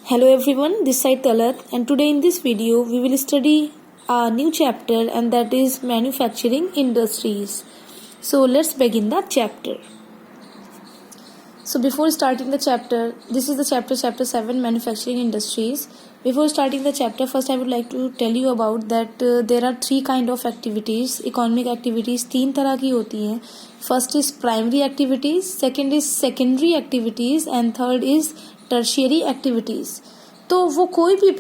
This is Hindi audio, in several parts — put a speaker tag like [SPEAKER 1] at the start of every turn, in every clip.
[SPEAKER 1] Hello everyone, this side Talat, and today in this video we will study a new chapter, and that is manufacturing industries. So let's begin the chapter. So before starting the chapter, this is the chapter 7, manufacturing industries. Before starting the chapter, first I would like to tell you about that there are three kind of activities. Economic activities तीन तरह की होती हैं. First is primary activities, second is secondary activities, and third is tertiary activities. तो वो कोई भी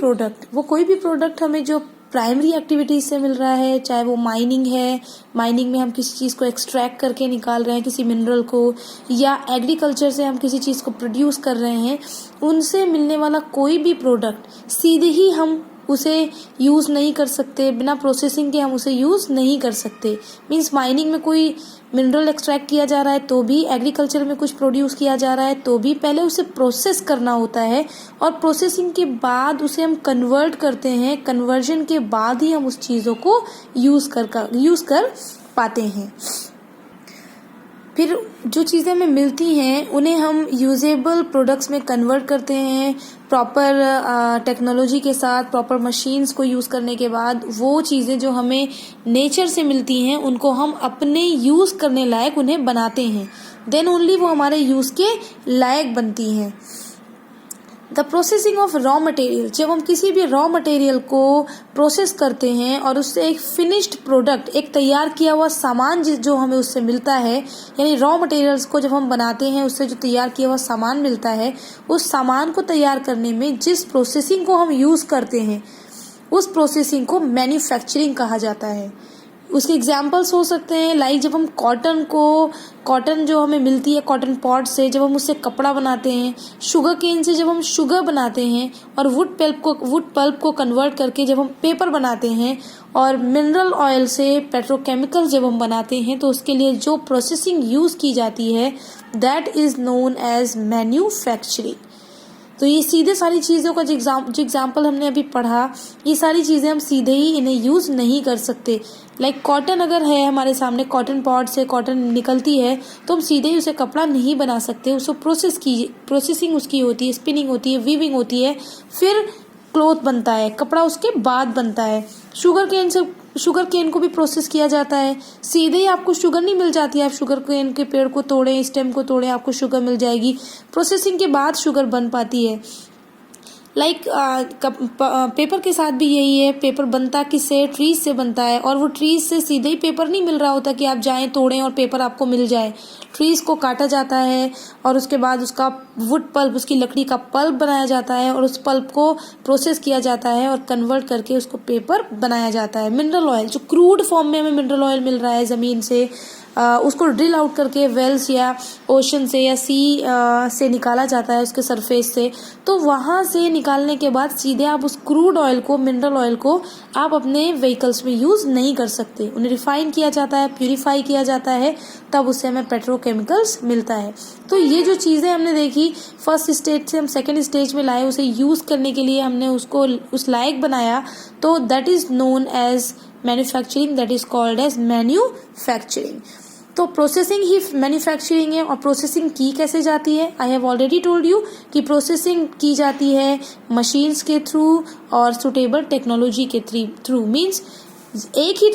[SPEAKER 1] प्रोडक्ट हमें जो प्राइमरी एक्टिविटीज़ से मिल रहा है, चाहे वो माइनिंग है, माइनिंग में हम किसी चीज़ को एक्सट्रैक्ट करके निकाल रहे हैं किसी मिनरल को, या एग्रीकल्चर से हम किसी चीज़ को प्रोड्यूस कर रहे हैं, उनसे मिलने वाला कोई भी प्रोडक्ट सीधे ही हम उसे यूज़ नहीं कर सकते, बिना प्रोसेसिंग के हम उसे यूज़ नहीं कर सकते. मीन्स माइनिंग में कोई मिनरल एक्सट्रैक्ट किया जा रहा है तो भी, एग्रीकल्चर में कुछ प्रोड्यूस किया जा रहा है तो भी पहले उसे प्रोसेस करना होता है, और प्रोसेसिंग के बाद उसे हम कन्वर्ट करते हैं. कन्वर्जन के बाद ही हम उस चीज़ों को यूज़ कर पाते हैं. फिर जो चीज़ें हमें मिलती हैं उन्हें हम यूजेबल प्रोडक्ट्स में कन्वर्ट करते हैं. प्रॉपर टेक्नोलॉजी के साथ, प्रॉपर मशीन्स को यूज़ करने के बाद वो चीज़ें जो हमें नेचर से मिलती हैं उनको हम अपने यूज़ करने लायक उन्हें बनाते हैं. देन ओनली वो हमारे यूज़ के लायक बनती हैं. The processing of raw material, जब हम किसी भी रॉ मटेरियल को प्रोसेस करते हैं और उससे एक फिनिश्ड प्रोडक्ट, एक तैयार किया हुआ सामान जो हमें उससे मिलता है, यानी रॉ मटेरियल्स को जब हम बनाते हैं उससे जो तैयार किया हुआ सामान मिलता है, उस सामान को तैयार करने में जिस प्रोसेसिंग को हम यूज़ करते हैं उस प्रोसेसिंग को मैन्युफैक्चरिंग कहा जाता है. उसके एग्जाम्पल्स हो सकते हैं लाइक जब हम कॉटन जो हमें मिलती है कॉटन पॉड से, जब हम उससे कपड़ा बनाते हैं, शुगर केन से जब हम शुगर बनाते हैं, और वुड पल्प को कन्वर्ट करके जब हम पेपर बनाते हैं, और मिनरल ऑयल से पेट्रोकेमिकल्स जब हम बनाते हैं, तो उसके लिए जो प्रोसेसिंग यूज़ की जाती है that is known as manufacturing. तो ये सीधे सारी चीज़ों का जो एग्जाम्पल हमने अभी पढ़ा, ये सारी चीज़ें हम सीधे ही इन्हें यूज़ नहीं कर सकते. लाइक कॉटन अगर है हमारे सामने, कॉटन पॉड से कॉटन निकलती है, तो हम सीधे ही उसे कपड़ा नहीं बना सकते. उसको प्रोसेसिंग उसकी होती है, स्पिनिंग होती है, वीविंग होती है, फिर क्लॉथ बनता है, कपड़ा उसके बाद बनता है. शुगर केन को भी प्रोसेस किया जाता है. सीधे ही आपको शुगर नहीं मिल जाती है, आप शुगर केन के पेड़ को तोड़ें, स्टेम को तोड़ें, आपको शुगर मिल जाएगी. प्रोसेसिंग के बाद शुगर बन पाती है. लाइक पेपर के साथ भी यही है. पेपर बनता किससे? ट्रीज से बनता है, और वो ट्रीज से सीधे ही पेपर नहीं मिल रहा होता कि आप जाएं तोड़ें और पेपर आपको मिल जाए. ट्रीज को काटा जाता है और उसके बाद उसका वुड पल्प, उसकी लकड़ी का पल्प बनाया जाता है, और उस पल्प को प्रोसेस किया जाता है और कन्वर्ट करके उसको पेपर बनाया जाता है. मिनरल ऑयल, जो क्रूड फॉर्म में हमें मिनरल ऑयल मिल रहा है ज़मीन से, उसको ड्रिल आउट करके वेल्स या ओशन से या सी से निकाला जाता है उसके सरफेस से. तो वहाँ से निकालने के बाद सीधे आप उस क्रूड ऑयल को, मिनरल ऑयल को आप अपने व्हीकल्स में यूज़ नहीं कर सकते. उन्हें रिफाइन किया जाता है, प्यूरिफाई किया जाता है, तब उससे हमें पेट्रोकेमिकल्स मिलता है. तो ये जो चीज़ें हमने देखी, फर्स्ट स्टेज से हम सेकेंड स्टेज में लाए, उसे यूज़ करने के लिए हमने उसको उस लायक बनाया, तो that is known as manufacturing, that is called as manufacturing. तो प्रोसेसिंग ही मैन्युफैक्चरिंग है. और प्रोसेसिंग की कैसे जाती है? I have already told you कि प्रोसेसिंग की जाती है मशीन्स के थ्रू और सुटेबल टेक्नोलॉजी के थ्रू. मीन्स एक ही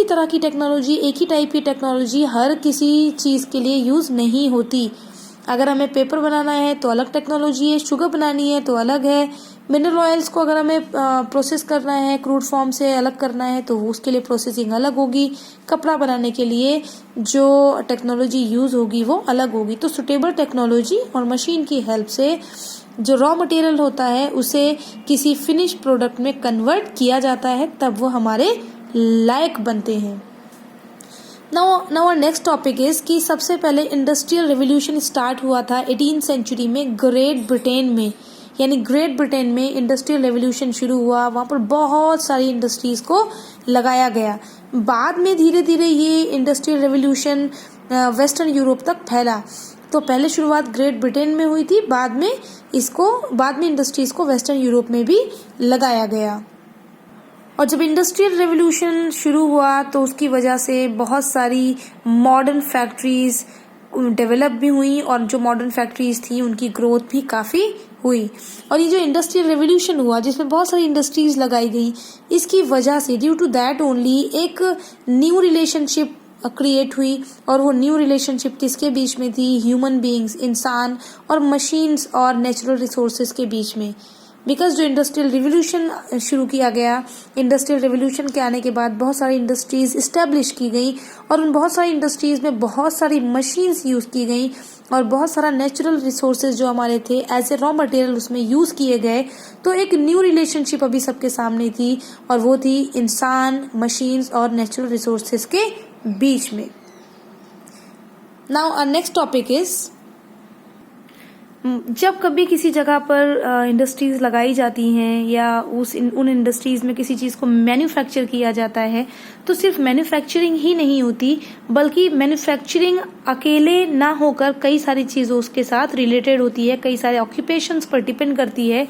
[SPEAKER 1] तरह की टेक्नोलॉजी, एक ही टाइप की टेक्नोलॉजी हर किसी चीज़ के लिए यूज़ नहीं होती. अगर हमें पेपर बनाना है तो अलग टेक्नोलॉजी है, शुगर बनानी है तो अलग है, मिनरल ऑयल्स को अगर हमें प्रोसेस करना है, क्रूड फॉर्म से अलग करना है, तो उसके लिए प्रोसेसिंग अलग होगी. कपड़ा बनाने के लिए जो टेक्नोलॉजी यूज़ होगी वो अलग होगी. तो सुटेबल टेक्नोलॉजी और मशीन की हेल्प से जो रॉ मटेरियल होता है उसे किसी फिनिश प्रोडक्ट में कन्वर्ट किया जाता है, तब वो हमारे लायक बनते हैं. Now our next topic is कि सबसे पहले इंडस्ट्रियल रिवोल्यूशन स्टार्ट हुआ था 18th सेंचुरी में ग्रेट ब्रिटेन में. यानी ग्रेट ब्रिटेन में इंडस्ट्रियल रेवोल्यूशन शुरू हुआ. वहाँ पर बहुत सारी इंडस्ट्रीज़ को लगाया गया. बाद में धीरे धीरे ये इंडस्ट्रियल रेवोल्यूशन वेस्टर्न यूरोप तक फैला. तो पहले शुरुआत ग्रेट ब्रिटेन में हुई थी, बाद में इंडस्ट्रीज़ को वेस्टर्न यूरोप में भी लगाया गया. और जब इंडस्ट्रियल रेवोल्यूशन शुरू हुआ तो उसकी वजह से बहुत सारी मॉडर्न फैक्ट्रीज़ डेवलप भी हुई, और जो मॉडर्न फैक्ट्रीज़ थी उनकी ग्रोथ भी काफ़ी हुई। और ये जो इंडस्ट्रियल रेवोल्यूशन हुआ जिसमें बहुत सारी इंडस्ट्रीज लगाई गई, इसकी वजह से ड्यू टू दैट ओनली एक न्यू रिलेशनशिप क्रिएट हुई। और वो न्यू रिलेशनशिप किसके बीच में थी? ह्यूमन बीइंग्स, इंसान और मशीन्स और नेचुरल रिसोर्सेज के बीच में। बिकॉज जो इंडस्ट्रियल रिवोल्यूशन शुरू किया गया, इंडस्ट्रियल रिवोल्यूशन के आने के बाद बहुत सारी इंडस्ट्रीज इस्टेब्लिश की गई और उन बहुत सारी इंडस्ट्रीज में बहुत सारी मशीन्स यूज़ की गई और बहुत सारा नेचुरल रिसोर्सेज जो हमारे थे एज ए रॉ मटेरियल उसमें यूज़ किए गए। तो एक न्यू रिलेशनशिप अभी सबके सामने थी और वो थी इंसान, मशीन्स और नेचुरल रिसोर्सेज के बीच में। Now our next topic is, जब कभी किसी जगह पर इंडस्ट्रीज लगाई जाती हैं या उन इंडस्ट्रीज में किसी चीज़ को मैन्युफैक्चर किया जाता है, तो सिर्फ मैन्युफैक्चरिंग ही नहीं होती बल्कि मैन्युफैक्चरिंग अकेले ना होकर कई सारी चीज़ों उसके साथ रिलेटेड होती है, कई सारे ऑक्यूपेशंस पर डिपेंड करती है।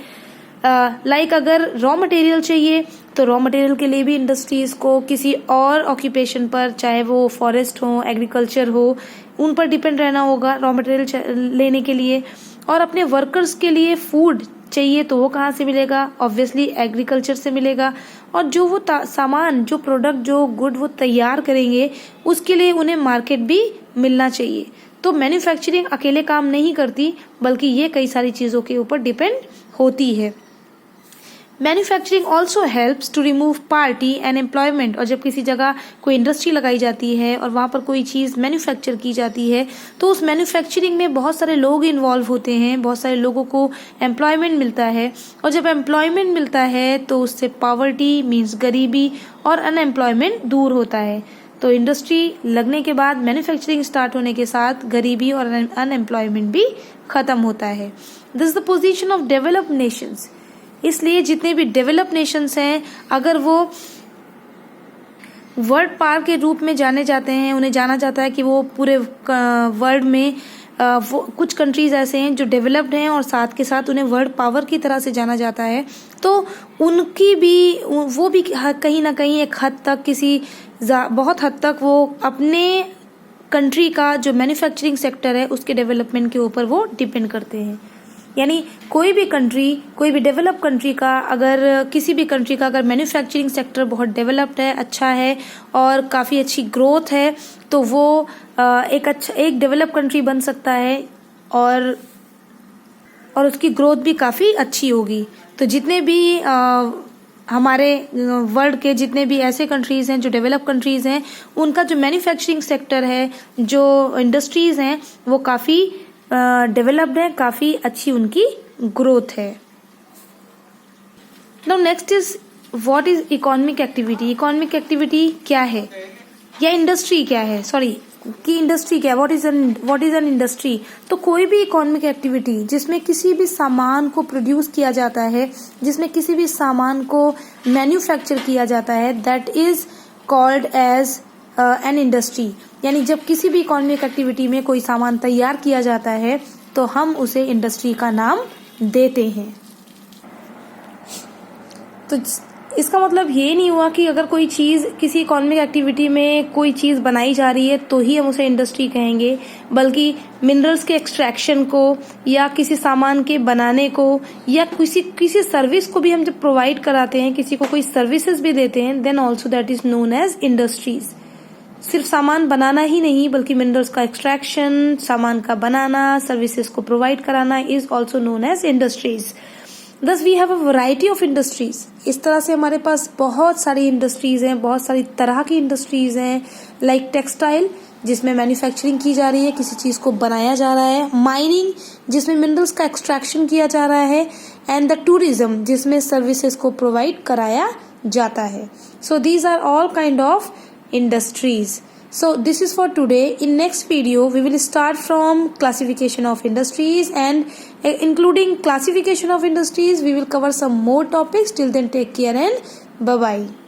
[SPEAKER 1] लाइक अगर रॉ मटेरियल चाहिए तो रॉ मटेरियल के लिए भी इंडस्ट्रीज को किसी और ऑक्यूपेशन पर, चाहे वो फॉरेस्ट हो, एग्रीकल्चर हो, उन पर डिपेंड रहना होगा रॉ मटेरियल लेने के लिए। और अपने वर्कर्स के लिए फूड चाहिए तो वो कहाँ से मिलेगा? ऑब्वियसली एग्रीकल्चर से मिलेगा। और जो वो सामान, जो प्रोडक्ट, जो गुड वो तैयार करेंगे उसके लिए उन्हें मार्केट भी मिलना चाहिए। तो मैन्युफैक्चरिंग अकेले काम नहीं करती बल्कि ये कई सारी चीज़ों के ऊपर डिपेंड होती है। Manufacturing also helps to remove poverty and employment. और जब किसी जगह कोई इंडस्ट्री लगाई जाती है और वहाँ पर कोई चीज़ मैन्युफैक्चर की जाती है तो उस मैन्युफैक्चरिंग में बहुत सारे लोग इन्वॉल्व होते हैं, बहुत सारे लोगों को एम्प्लॉयमेंट मिलता है। और जब एम्प्लॉयमेंट मिलता है तो उससे पॉवर्टी मीन्स गरीबी और अनएम्प्लॉयमेंट दूर होता है। तो इंडस्ट्री लगने के बाद, मैन्युफैक्चरिंग स्टार्ट होने के साथ गरीबी और अनएम्प्लॉयमेंट भी खत्म होता है। This is the position of developed Nations. इसलिए जितने भी डेवलप नेशंस हैं, अगर वो वर्ल्ड पावर के रूप में जाने जाते हैं, उन्हें जाना जाता है कि वो पूरे वर्ल्ड में वो कुछ कंट्रीज ऐसे हैं जो डेवलप्ड हैं और साथ के साथ उन्हें वर्ल्ड पावर की तरह से जाना जाता है, तो उनकी भी, वो भी कहीं ना कहीं एक हद तक, बहुत हद तक वो अपने कंट्री का जो मैन्युफैक्चरिंग सेक्टर है उसके डेवलपमेंट के ऊपर वो डिपेंड करते हैं। यानी कोई भी कंट्री, कोई भी डेवलप कंट्री का, अगर किसी भी कंट्री का अगर मैन्युफैक्चरिंग सेक्टर बहुत डेवलप्ड है, अच्छा है और काफ़ी अच्छी ग्रोथ है, तो वो एक डेवलप कंट्री बन सकता है और उसकी ग्रोथ भी काफ़ी अच्छी होगी। तो जितने भी हमारे वर्ल्ड के जितने भी ऐसे कंट्रीज़ हैं जो डेवलप कंट्रीज़ हैं, उनका जो मैन्युफैक्चरिंग सेक्टर है, जो इंडस्ट्रीज़ हैं, वो काफ़ी डेवलप्ड है, काफ़ी अच्छी उनकी ग्रोथ है। Now next is what is economic activity. Economic activity क्या है या इंडस्ट्री क्या है, कि इंडस्ट्री क्या है, व्हाट इज एन इंडस्ट्री। तो कोई भी इकोनॉमिक एक्टिविटी जिसमें किसी भी सामान को प्रोड्यूस किया जाता है, जिसमें किसी भी सामान को मैन्युफैक्चर किया जाता है, that is called as an industry. यानी जब किसी भी इकोनॉमिक एक्टिविटी में कोई सामान तैयार किया जाता है तो हम उसे इंडस्ट्री का नाम देते हैं। तो इसका मतलब ये नहीं हुआ कि अगर कोई चीज़, किसी इकोनॉमिक एक्टिविटी में कोई चीज़ बनाई जा रही है तो ही हम उसे इंडस्ट्री कहेंगे, बल्कि मिनरल्स के एक्सट्रैक्शन को या किसी सामान के बनाने को या किसी सर्विस को भी हम जब प्रोवाइड कराते हैं, किसी को कोई सर्विसेज भी देते हैं, then also that is known as industries. सिर्फ सामान बनाना ही नहीं बल्कि मिनरल्स का एक्सट्रैक्शन, सामान का बनाना, सर्विसेज को प्रोवाइड कराना is also known as industries. Thus we have a variety of industries। इस तरह से हमारे पास बहुत सारी इंडस्ट्रीज हैं, बहुत सारी तरह की इंडस्ट्रीज हैं। लाइक टेक्सटाइल, जिसमें मैन्युफैक्चरिंग की जा रही है, किसी चीज़ को बनाया जा रहा है। माइनिंग, जिसमें मिनरल्स का एक्सट्रैक्शन किया जा रहा है। एंड द टूरिज्म, जिसमें सर्विसेज को प्रोवाइड कराया जाता है। So these are all kind of industries। So this is for today. In next video we will start from classification of industries, and including classification of industries we will cover some more topics. Till then, take care and bye bye.